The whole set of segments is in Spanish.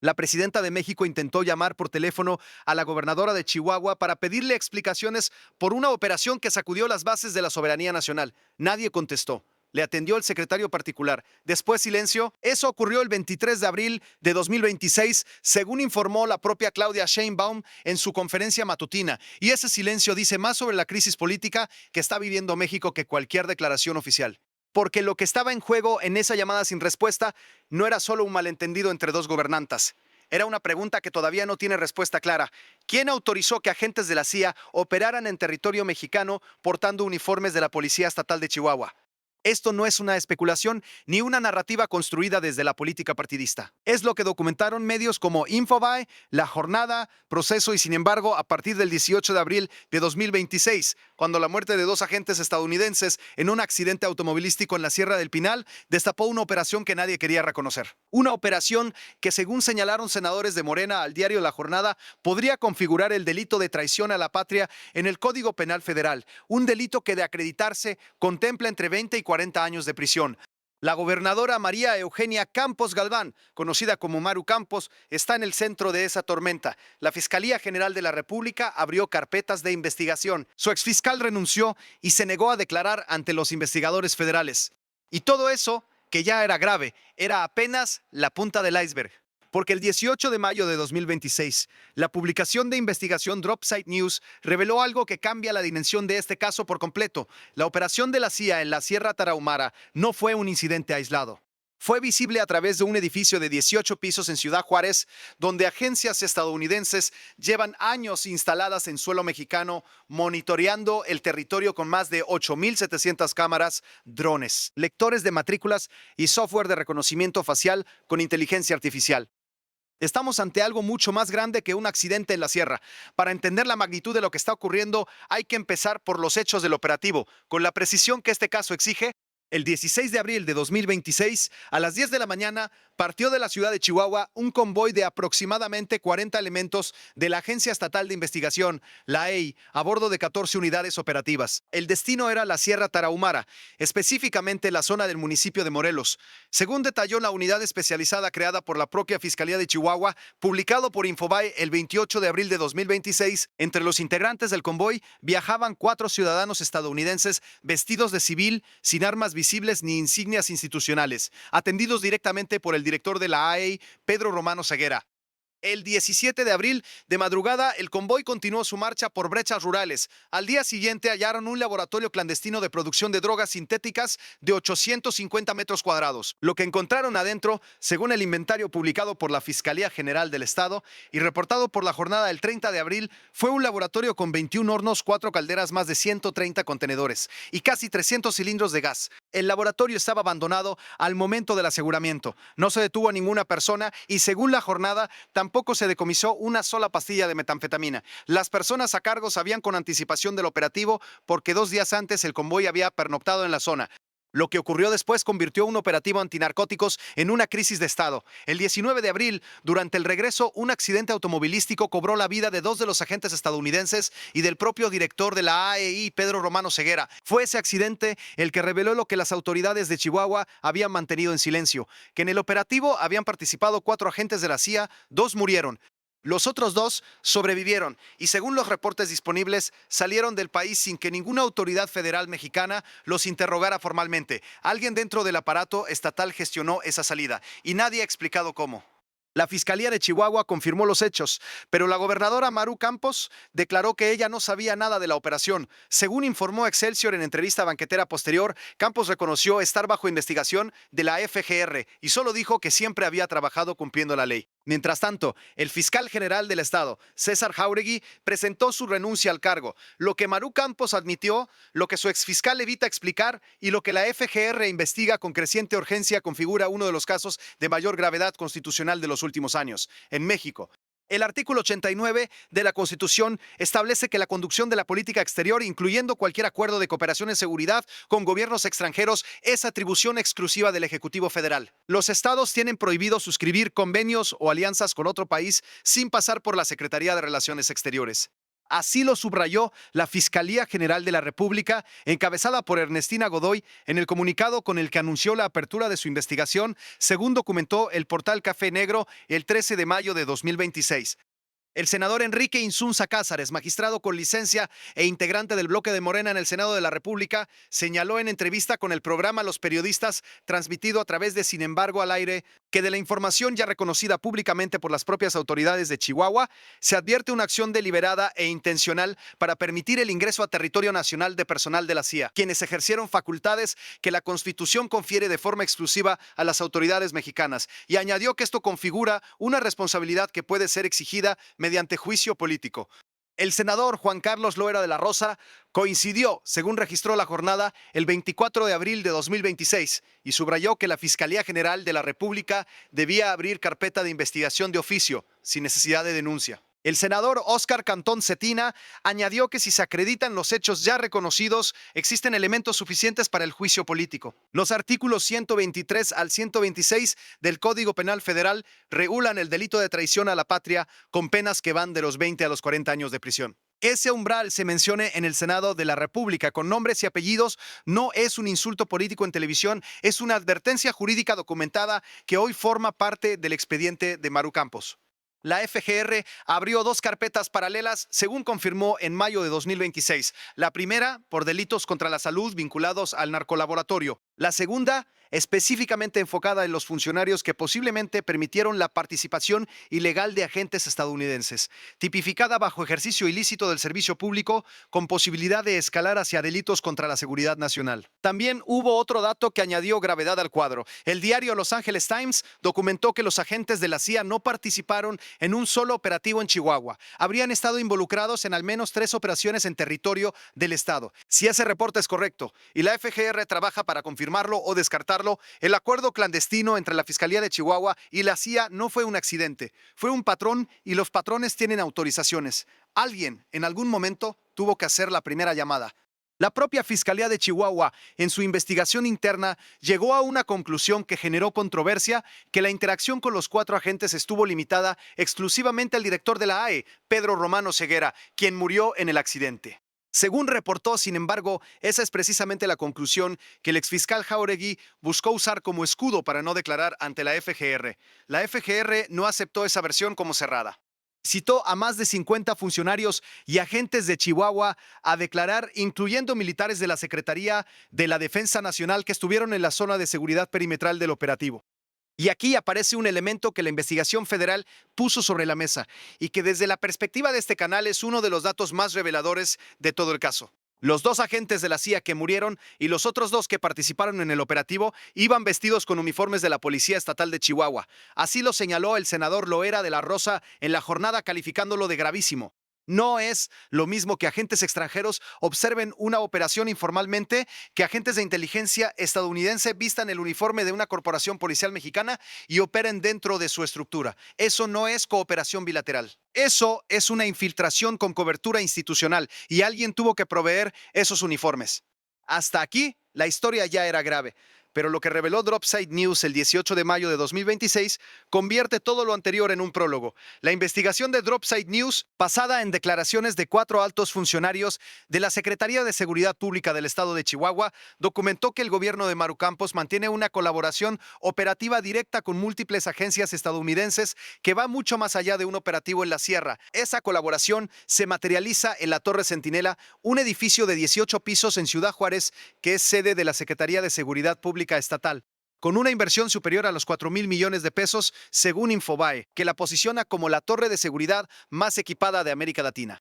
La presidenta de México intentó llamar por teléfono a la gobernadora de Chihuahua para pedirle explicaciones por una operación que sacudió las bases de la soberanía nacional. Nadie contestó. Le atendió el secretario particular. Después silencio. Eso ocurrió el 23 de abril de 2026, según informó la propia Claudia Sheinbaum en su conferencia matutina. Y ese silencio dice más sobre la crisis política que está viviendo México que cualquier declaración oficial. Porque lo que estaba en juego en esa llamada sin respuesta no era solo un malentendido entre dos gobernantas. Era una pregunta que todavía no tiene respuesta clara. ¿Quién autorizó que agentes de la CIA operaran en territorio mexicano portando uniformes de la Policía Estatal de Chihuahua? Esto no es una especulación ni una narrativa construida desde la política partidista. Es lo que documentaron medios como Infobae, La Jornada, Proceso y sin embargo, a partir del 18 de abril de 2026, cuando la muerte de dos agentes estadounidenses en un accidente automovilístico en la Sierra del Pinal destapó una operación que nadie quería reconocer. Una operación que, según señalaron senadores de Morena al diario La Jornada, podría configurar el delito de traición a la patria en el Código Penal Federal, un delito que de acreditarse contempla entre 20 y 40 años de prisión. La gobernadora María Eugenia Campos Galván, conocida como Maru Campos, está en el centro de esa tormenta. La Fiscalía General de la República abrió carpetas de investigación. Su exfiscal renunció y se negó a declarar ante los investigadores federales. Y todo eso, que ya era grave, era apenas la punta del iceberg. Porque el 18 de mayo de 2026, la publicación de investigación Dropsite News reveló algo que cambia la dimensión de este caso por completo. La operación de la CIA en la Sierra Tarahumara no fue un incidente aislado. Fue visible a través de un edificio de 18 pisos en Ciudad Juárez, donde agencias estadounidenses llevan años instaladas en suelo mexicano, monitoreando el territorio con más de 8,700 cámaras, drones, lectores de matrículas y software de reconocimiento facial con inteligencia artificial. Estamos ante algo mucho más grande que un accidente en la sierra. Para entender la magnitud de lo que está ocurriendo, hay que empezar por los hechos del operativo. Con la precisión que este caso exige, el 16 de abril de 2026, a las 10 de la mañana, partió de la ciudad de Chihuahua un convoy de aproximadamente 40 elementos de la Agencia Estatal de Investigación, la AEI, a bordo de 14 unidades operativas. El destino era la Sierra Tarahumara, específicamente la zona del municipio de Morelos. Según detalló la unidad especializada creada por la propia Fiscalía de Chihuahua, publicado por Infobae el 28 de abril de 2026, entre los integrantes del convoy viajaban 4 ciudadanos estadounidenses vestidos de civil, sin armas visibles ni insignias institucionales, atendidos directamente por el director de la AEI, Pedro Romano Ceguera. El 17 de abril, de madrugada, el convoy continuó su marcha por brechas rurales. Al día siguiente hallaron un laboratorio clandestino de producción de drogas sintéticas de 850 metros cuadrados. Lo que encontraron adentro, según el inventario publicado por la Fiscalía General del Estado y reportado por La Jornada del 30 de abril, fue un laboratorio con 21 hornos, 4 calderas, más de 130 contenedores y casi 300 cilindros de gas. El laboratorio estaba abandonado al momento del aseguramiento. No se detuvo a ninguna persona y, según La Jornada, tampoco se decomisó una sola pastilla de metanfetamina. Las personas a cargo sabían con anticipación del operativo porque 2 días antes el convoy había pernoctado en la zona. Lo que ocurrió después convirtió un operativo antinarcóticos en una crisis de Estado. El 19 de abril, durante el regreso, un accidente automovilístico cobró la vida de 2 de los agentes estadounidenses y del propio director de la AEI, Pedro Romano Ceguera. Fue ese accidente el que reveló lo que las autoridades de Chihuahua habían mantenido en silencio, que en el operativo habían participado 4 agentes de la CIA, 2 murieron. Los otros 2 sobrevivieron y, según los reportes disponibles, salieron del país sin que ninguna autoridad federal mexicana los interrogara formalmente. Alguien dentro del aparato estatal gestionó esa salida y nadie ha explicado cómo. La Fiscalía de Chihuahua confirmó los hechos, pero la gobernadora Maru Campos declaró que ella no sabía nada de la operación. Según informó Excelsior en entrevista banquetera posterior, Campos reconoció estar bajo investigación de la FGR y solo dijo que siempre había trabajado cumpliendo la ley. Mientras tanto, el fiscal general del Estado, César Jauregui, presentó su renuncia al cargo, lo que Maru Campos admitió, lo que su exfiscal evita explicar y lo que la FGR investiga con creciente urgencia configura uno de los casos de mayor gravedad constitucional de los últimos años. En México, el artículo 89 de la Constitución establece que la conducción de la política exterior, incluyendo cualquier acuerdo de cooperación en seguridad con gobiernos extranjeros, es atribución exclusiva del Ejecutivo Federal. Los estados tienen prohibido suscribir convenios o alianzas con otro país sin pasar por la Secretaría de Relaciones Exteriores. Así lo subrayó la Fiscalía General de la República, encabezada por Ernestina Godoy, en el comunicado con el que anunció la apertura de su investigación, según documentó el portal Café Negro el 13 de mayo de 2026. El senador Enrique Insunza Cázares, magistrado con licencia e integrante del bloque de Morena en el Senado de la República, señaló en entrevista con el programa Los Periodistas, transmitido a través de Sin embargo al aire, que de la información ya reconocida públicamente por las propias autoridades de Chihuahua, se advierte una acción deliberada e intencional para permitir el ingreso a territorio nacional de personal de la CIA, quienes ejercieron facultades que la Constitución confiere de forma exclusiva a las autoridades mexicanas, y añadió que esto configura una responsabilidad que puede ser exigida mediante juicio político. El senador Juan Carlos Loera de la Rosa coincidió, según registró la jornada, el 24 de abril de 2026 y subrayó que la Fiscalía General de la República debía abrir carpeta de investigación de oficio, sin necesidad de denuncia. El senador Óscar Cantón Cetina añadió que si se acreditan los hechos ya reconocidos, existen elementos suficientes para el juicio político. Los artículos 123 al 126 del Código Penal Federal regulan el delito de traición a la patria con penas que van de los 20 a los 40 años de prisión. Que ese umbral se mencione en el Senado de la República con nombres y apellidos no es un insulto político en televisión, es una advertencia jurídica documentada que hoy forma parte del expediente de Maru Campos. La FGR abrió 2 carpetas paralelas, según confirmó en mayo de 2026. La primera, por delitos contra la salud vinculados al narcolaboratorio. La segunda, específicamente enfocada en los funcionarios que posiblemente permitieron la participación ilegal de agentes estadounidenses, tipificada bajo ejercicio ilícito del servicio público con posibilidad de escalar hacia delitos contra la seguridad nacional. También hubo otro dato que añadió gravedad al cuadro. El diario Los Angeles Times documentó que los agentes de la CIA no participaron en un solo operativo en Chihuahua. Habrían estado involucrados en al menos 3 operaciones en territorio del estado. Si ese reporte es correcto y la FGR trabaja para confirmarlo o descartarlo, el acuerdo clandestino entre la Fiscalía de Chihuahua y la CIA no fue un accidente, fue un patrón y los patrones tienen autorizaciones. Alguien, en algún momento, tuvo que hacer la primera llamada. La propia Fiscalía de Chihuahua, en su investigación interna, llegó a una conclusión que generó controversia, que la interacción con los 4 agentes estuvo limitada exclusivamente al director de la AE, Pedro Romano Ceguera, quien murió en el accidente. Según reportó, sin embargo, esa es precisamente la conclusión que el exfiscal Jáuregui buscó usar como escudo para no declarar ante la FGR. La FGR no aceptó esa versión como cerrada. Citó a más de 50 funcionarios y agentes de Chihuahua a declarar, incluyendo militares de la Secretaría de la Defensa Nacional que estuvieron en la zona de seguridad perimetral del operativo. Y aquí aparece un elemento que la investigación federal puso sobre la mesa y que desde la perspectiva de este canal es uno de los datos más reveladores de todo el caso. Los 2 agentes de la CIA que murieron y los otros 2 que participaron en el operativo iban vestidos con uniformes de la Policía Estatal de Chihuahua. Así lo señaló el senador Loera de la Rosa en la jornada, calificándolo de gravísimo. No es lo mismo que agentes extranjeros observen una operación informalmente que agentes de inteligencia estadounidense vistan el uniforme de una corporación policial mexicana y operen dentro de su estructura. Eso no es cooperación bilateral. Eso es una infiltración con cobertura institucional y alguien tuvo que proveer esos uniformes. Hasta aquí, la historia ya era grave. Pero lo que reveló Dropside News el 18 de mayo de 2026 convierte todo lo anterior en un prólogo. La investigación de Dropside News, basada en declaraciones de 4 altos funcionarios de la Secretaría de Seguridad Pública del Estado de Chihuahua, documentó que el gobierno de Maru Campos mantiene una colaboración operativa directa con múltiples agencias estadounidenses que va mucho más allá de un operativo en la sierra. Esa colaboración se materializa en la Torre Centinela, un edificio de 18 pisos en Ciudad Juárez, que es sede de la Secretaría de Seguridad Pública Estatal, con una inversión superior a los 4,000 millones de pesos, según Infobae, que la posiciona como la torre de seguridad más equipada de América Latina.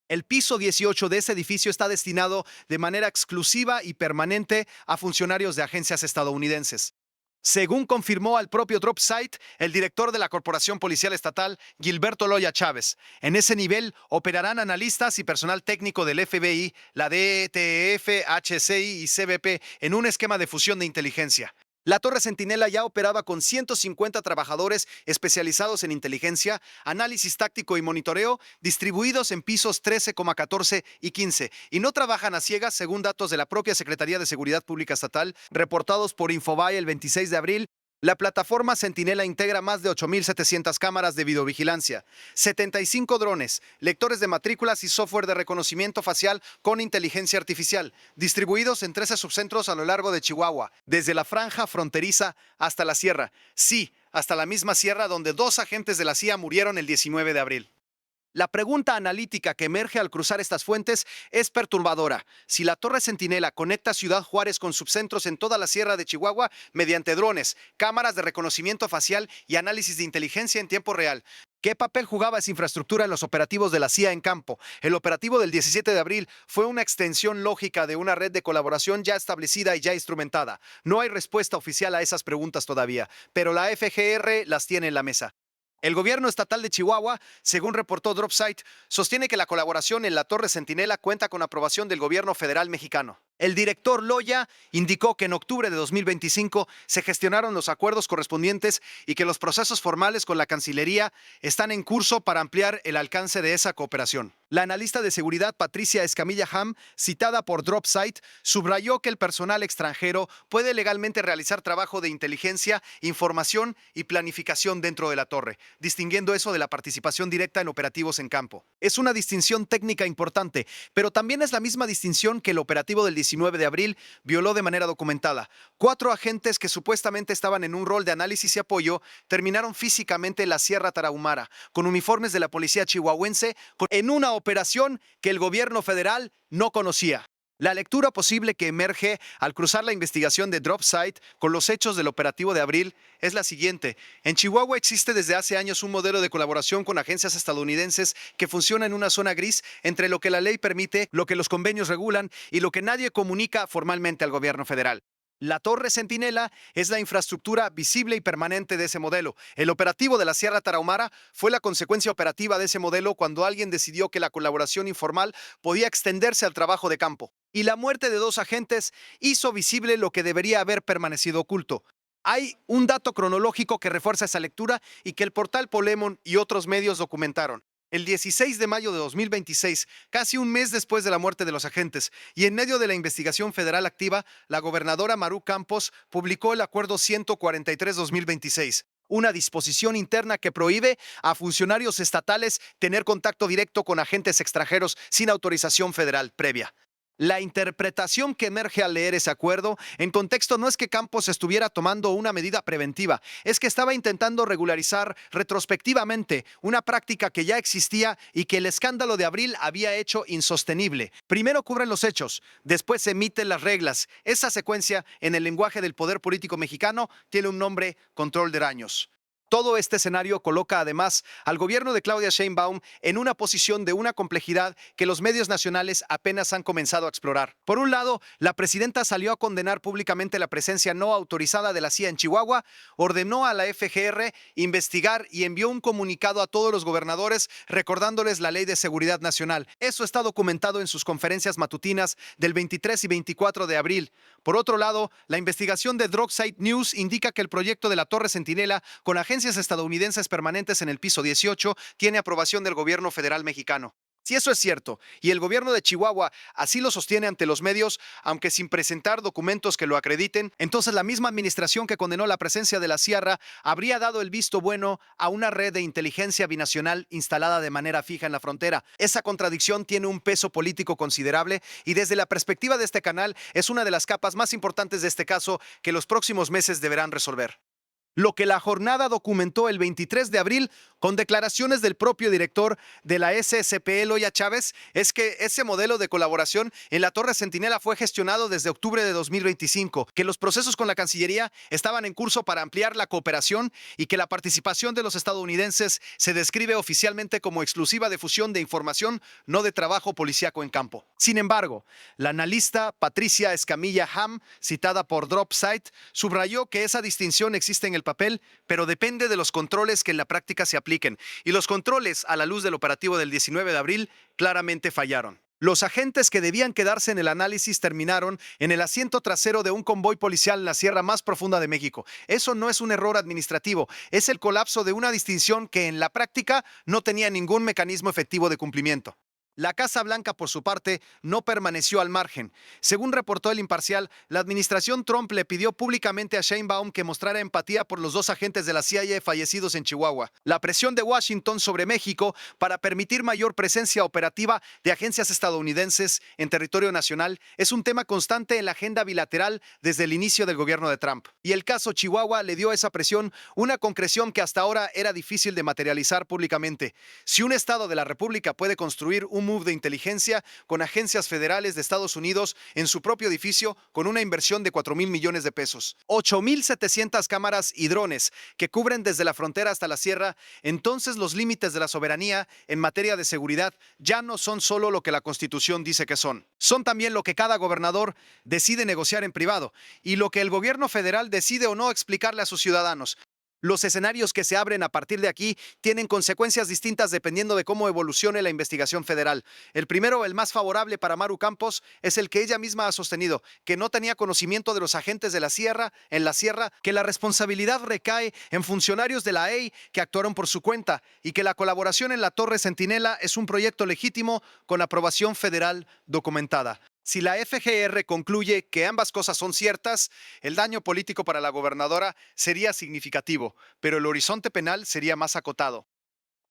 El piso 18 de ese edificio está destinado de manera exclusiva y permanente a funcionarios de agencias estadounidenses. Según confirmó al propio Dropsite, el director de la Corporación Policial Estatal, Gilberto Loya Chávez. En ese nivel operarán analistas y personal técnico del FBI, la DETF, HCI y CBP en un esquema de fusión de inteligencia. La Torre Centinela ya operaba con 150 trabajadores especializados en inteligencia, análisis táctico y monitoreo, distribuidos en pisos 13,14 y 15, y no trabajan a ciegas según datos de la propia Secretaría de Seguridad Pública Estatal, reportados por Infobae el 26 de abril. La plataforma Centinela integra más de 8.700 cámaras de videovigilancia, 75 drones, lectores de matrículas y software de reconocimiento facial con inteligencia artificial, distribuidos en 13 subcentros a lo largo de Chihuahua, desde la franja fronteriza hasta la sierra. Sí, hasta la misma sierra donde 2 agentes de la CIA murieron el 19 de abril. La pregunta analítica que emerge al cruzar estas fuentes es perturbadora. Si la Torre Centinela conecta Ciudad Juárez con subcentros en toda la sierra de Chihuahua mediante drones, cámaras de reconocimiento facial y análisis de inteligencia en tiempo real, ¿qué papel jugaba esa infraestructura en los operativos de la CIA en campo? El operativo del 17 de abril fue una extensión lógica de una red de colaboración ya establecida y ya instrumentada. No hay respuesta oficial a esas preguntas todavía, pero la FGR las tiene en la mesa. El gobierno estatal de Chihuahua, según reportó DropSite, sostiene que la colaboración en la Torre Centinela cuenta con aprobación del gobierno federal mexicano. El director Loya indicó que en octubre de 2025 se gestionaron los acuerdos correspondientes y que los procesos formales con la Cancillería están en curso para ampliar el alcance de esa cooperación. La analista de seguridad Patricia Escamilla Ham, citada por DropSite, subrayó que el personal extranjero puede legalmente realizar trabajo de inteligencia, información y planificación dentro de la torre, distinguiendo eso de la participación directa en operativos en campo. Es una distinción técnica importante, pero también es la misma distinción que el operativo del 19 de abril violó de manera documentada. 4 agentes que supuestamente estaban en un rol de análisis y apoyo terminaron físicamente en la Sierra Tarahumara, con uniformes de la policía chihuahuense, en una operación que el gobierno federal no conocía. La lectura posible que emerge al cruzar la investigación de DropSite con los hechos del operativo de abril es la siguiente. En Chihuahua existe desde hace años un modelo de colaboración con agencias estadounidenses que funciona en una zona gris entre lo que la ley permite, lo que los convenios regulan y lo que nadie comunica formalmente al gobierno federal. La Torre Centinela es la infraestructura visible y permanente de ese modelo. El operativo de la Sierra Tarahumara fue la consecuencia operativa de ese modelo cuando alguien decidió que la colaboración informal podía extenderse al trabajo de campo. Y la muerte de 2 agentes hizo visible lo que debería haber permanecido oculto. Hay un dato cronológico que refuerza esa lectura y que el portal Polemon y otros medios documentaron. El 16 de mayo de 2026, casi un mes después de la muerte de los agentes, y en medio de la investigación federal activa, la gobernadora Maru Campos publicó el Acuerdo 143-2026, una disposición interna que prohíbe a funcionarios estatales tener contacto directo con agentes extranjeros sin autorización federal previa. La interpretación que emerge al leer ese acuerdo, en contexto, no es que Campos estuviera tomando una medida preventiva, es que estaba intentando regularizar retrospectivamente una práctica que ya existía y que el escándalo de abril había hecho insostenible. Primero cubren los hechos, después se emiten las reglas. Esa secuencia, en el lenguaje del poder político mexicano, tiene un nombre: control de daños. Todo este escenario coloca además al gobierno de Claudia Sheinbaum en una posición de una complejidad que los medios nacionales apenas han comenzado a explorar. Por un lado, la presidenta salió a condenar públicamente la presencia no autorizada de la CIA en Chihuahua, ordenó a la FGR investigar y envió un comunicado a todos los gobernadores recordándoles la Ley de Seguridad Nacional. Eso está documentado en sus conferencias matutinas del 23 y 24 de abril. Por otro lado, la investigación de DropSite News indica que el proyecto de la Torre Centinela, con agencias estadounidenses permanentes en el piso 18, tiene aprobación del gobierno federal mexicano. Si eso es cierto, y el gobierno de Chihuahua así lo sostiene ante los medios, aunque sin presentar documentos que lo acrediten, entonces la misma administración que condenó la presencia de la Sierra habría dado el visto bueno a una red de inteligencia binacional instalada de manera fija en la frontera. Esa contradicción tiene un peso político considerable y desde la perspectiva de este canal es una de las capas más importantes de este caso que los próximos meses deberán resolver. Lo que la jornada documentó el 23 de abril con declaraciones del propio director de la SSP, Loya Chávez, es que ese modelo de colaboración en la Torre Centinela fue gestionado desde octubre de 2025, que los procesos con la Cancillería estaban en curso para ampliar la cooperación y que la participación de los estadounidenses se describe oficialmente como exclusiva de fusión de información, no de trabajo policíaco en campo. Sin embargo, la analista Patricia Escamilla Ham, citada por DropSite, subrayó que esa distinción existe en el papel, pero depende de los controles que en la práctica se apliquen, y los controles a la luz del operativo del 19 de abril claramente fallaron. Los agentes que debían quedarse en el análisis terminaron en el asiento trasero de un convoy policial en la sierra más profunda de México. Eso no es un error administrativo, es el colapso de una distinción que en la práctica no tenía ningún mecanismo efectivo de cumplimiento. La Casa Blanca, por su parte, no permaneció al margen. Según reportó el Imparcial, la administración Trump le pidió públicamente a Sheinbaum que mostrara empatía por los dos agentes de la CIA fallecidos en Chihuahua. La presión de Washington sobre México para permitir mayor presencia operativa de agencias estadounidenses en territorio nacional es un tema constante en la agenda bilateral desde el inicio del gobierno de Trump. Y el caso Chihuahua le dio a esa presión una concreción que hasta ahora era difícil de materializar públicamente. Si un estado de la República puede construir un move de inteligencia con agencias federales de Estados Unidos en su propio edificio con una inversión de 4,000 millones de pesos, 8,700 cámaras y drones que cubren desde la frontera hasta la sierra, entonces los límites de la soberanía en materia de seguridad ya no son solo lo que la Constitución dice que son. Son también lo que cada gobernador decide negociar en privado y lo que el gobierno federal decide o no explicarle a sus ciudadanos. Los escenarios que se abren a partir de aquí tienen consecuencias distintas dependiendo de cómo evolucione la investigación federal. El primero, el más favorable para Maru Campos, es el que ella misma ha sostenido, que no tenía conocimiento de los agentes de la sierra, que la responsabilidad recae en funcionarios de la EI que actuaron por su cuenta y que la colaboración en la Torre Centinela es un proyecto legítimo con aprobación federal documentada. Si la FGR concluye que ambas cosas son ciertas, el daño político para la gobernadora sería significativo, pero el horizonte penal sería más acotado.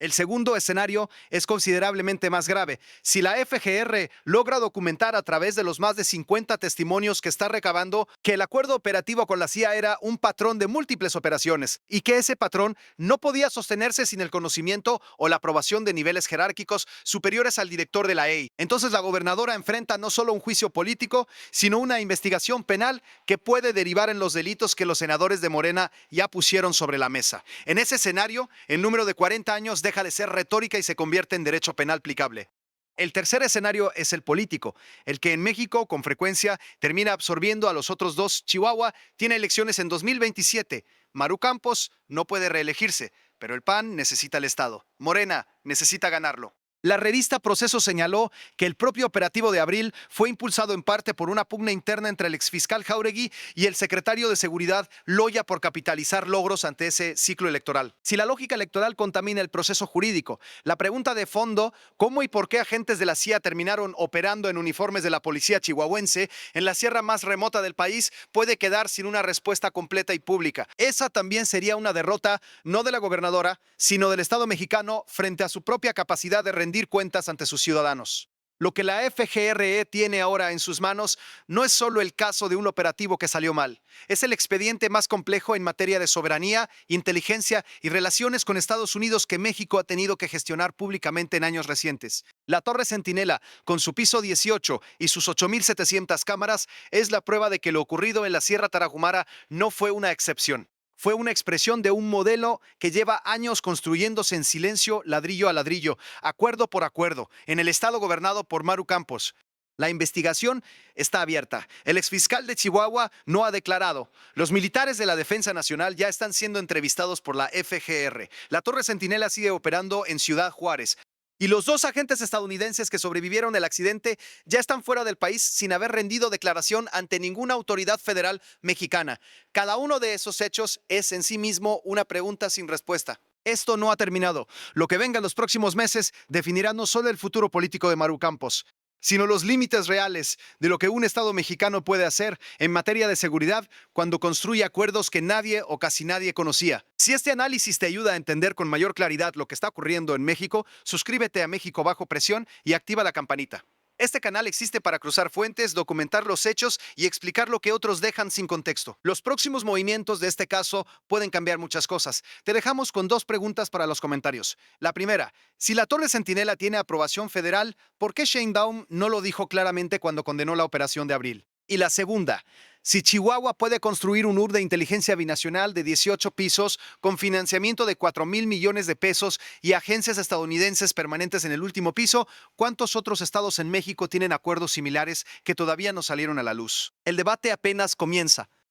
El segundo escenario es considerablemente más grave. Si la FGR logra documentar a través de los más de 50 testimonios que está recabando que el acuerdo operativo con la CIA era un patrón de múltiples operaciones y que ese patrón no podía sostenerse sin el conocimiento o la aprobación de niveles jerárquicos superiores al director de la EI, entonces la gobernadora enfrenta no solo un juicio político, sino una investigación penal que puede derivar en los delitos que los senadores de Morena ya pusieron sobre la mesa. En ese escenario, el número de 40 años deja de ser retórica y se convierte en derecho penal aplicable. El tercer escenario es el político, el que en México con frecuencia termina absorbiendo a los otros dos. Chihuahua tiene elecciones en 2027. Maru Campos no puede reelegirse, pero el PAN necesita el Estado. Morena necesita ganarlo. La revista Proceso señaló que el propio operativo de abril fue impulsado en parte por una pugna interna entre el exfiscal Jáuregui y el secretario de Seguridad Loya por capitalizar logros ante ese ciclo electoral. Si la lógica electoral contamina el proceso jurídico, la pregunta de fondo, ¿cómo y por qué agentes de la CIA terminaron operando en uniformes de la policía chihuahuense en la sierra más remota del país, puede quedar sin una respuesta completa y pública? Esa también sería una derrota no de la gobernadora, sino del Estado mexicano frente a su propia capacidad de rendir cuentas ante sus ciudadanos. Lo que la FGRE tiene ahora en sus manos no es solo el caso de un operativo que salió mal, es el expediente más complejo en materia de soberanía, inteligencia y relaciones con Estados Unidos que México ha tenido que gestionar públicamente en años recientes. La Torre Centinela, con su piso 18 y sus 8,700 cámaras, es la prueba de que lo ocurrido en la Sierra Tarahumara no fue una excepción. Fue una expresión de un modelo que lleva años construyéndose en silencio, ladrillo a ladrillo, acuerdo por acuerdo, en el estado gobernado por Maru Campos. La investigación está abierta. El exfiscal de Chihuahua no ha declarado. Los militares de la Defensa Nacional ya están siendo entrevistados por la FGR. La Torre Centinela sigue operando en Ciudad Juárez. Y los dos agentes estadounidenses que sobrevivieron el accidente ya están fuera del país sin haber rendido declaración ante ninguna autoridad federal mexicana. Cada uno de esos hechos es en sí mismo una pregunta sin respuesta. Esto no ha terminado. Lo que venga en los próximos meses definirá no solo el futuro político de Maru Campos, sino los límites reales de lo que un Estado mexicano puede hacer en materia de seguridad cuando construye acuerdos que nadie o casi nadie conocía. Si este análisis te ayuda a entender con mayor claridad lo que está ocurriendo en México, suscríbete a México Bajo Presión y activa la campanita. Este canal existe para cruzar fuentes, documentar los hechos y explicar lo que otros dejan sin contexto. Los próximos movimientos de este caso pueden cambiar muchas cosas. Te dejamos con dos preguntas para los comentarios. La primera, si la Torre Centinela tiene aprobación federal, ¿por qué Sheinbaum no lo dijo claramente cuando condenó la operación de abril? Y la segunda, si Chihuahua puede construir un hub de inteligencia binacional de 18 pisos con financiamiento de 4,000 millones de pesos y agencias estadounidenses permanentes en el último piso, ¿cuántos otros estados en México tienen acuerdos similares que todavía no salieron a la luz? El debate apenas comienza.